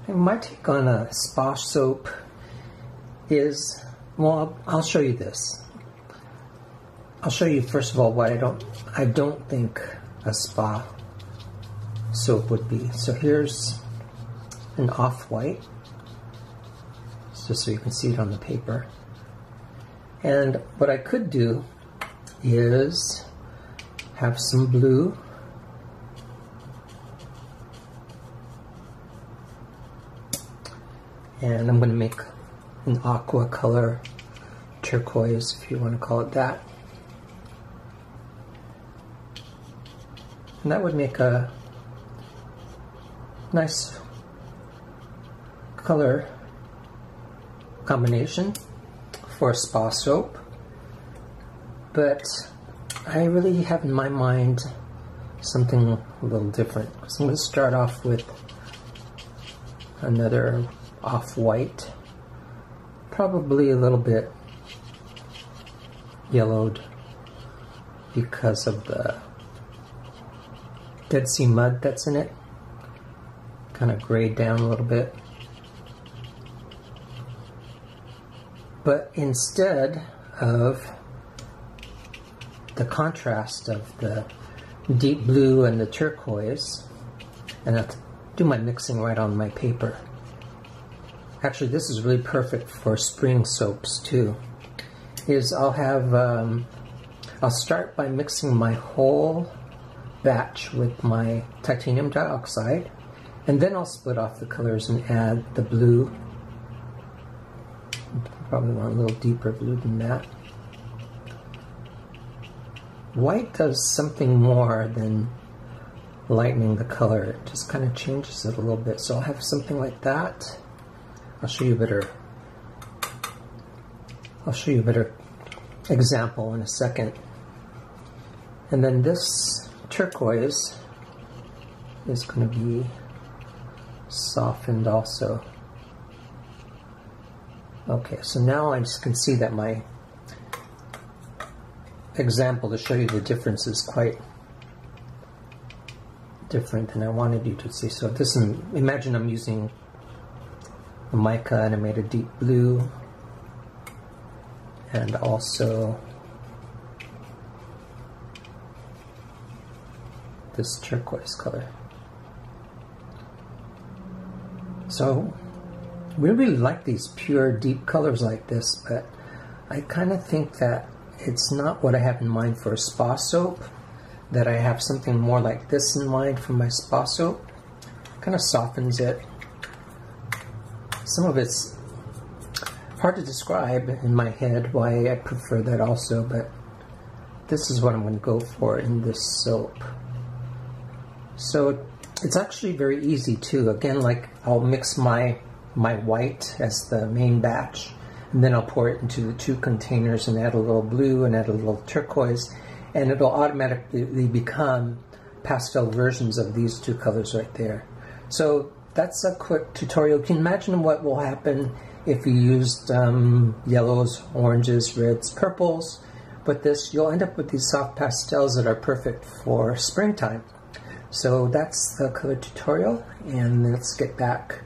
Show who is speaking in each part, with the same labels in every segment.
Speaker 1: And my take on a spa soap is, well, I'll show you this. I'll show you first of all what I don't think a spa soap would be. So here's an off-white, just so you can see it on the paper. And what I could do is have some blue, and I'm going to make an aqua color, turquoise if you want to call it that. And that would make a nice color combination for a spa soap. But I really have in my mind something a little different. So I'm going to start off with another off-white, probably a little bit yellowed because of the Dead Sea mud that's in it. Kind of grayed down a little bit. But instead of the contrast of the deep blue and the turquoise, and I'll do my mixing right on my paper. Actually, this is really perfect for spring soaps too. Is I'll start by mixing my whole batch with my titanium dioxide, and then I'll split off the colors and add the blue. Probably want a little deeper blue than that. White does something more than lightening the color. It just kind of changes it a little bit. So I'll have something like that. I'll show you a better example in a second. And then this turquoise is going to be softened also. Okay, so now I just can see that my example to show you the difference is quite different than I wanted you to see. So this is, imagine I'm using a mica and I made a deep blue and also this turquoise color. So we really like these pure deep colors like this, but I kind of think that it's not what I have in mind for a spa soap, that I have something more like this in mind for my spa soap. Kind of softens it. Some of it's hard to describe in my head why I prefer that also, but this is what I'm going to go for in this soap. So it's actually very easy too. Again, like I'll mix my white as the main batch, and then I'll pour it into the two containers and add a little blue and add a little turquoise, and it'll automatically become pastel versions of these two colors right there. So that's a quick tutorial. You can imagine what will happen if you used yellows, oranges, reds, purples. But this, you'll end up with these soft pastels that are perfect for springtime. So that's the color tutorial, and let's get back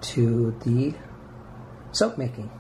Speaker 1: to the soap making.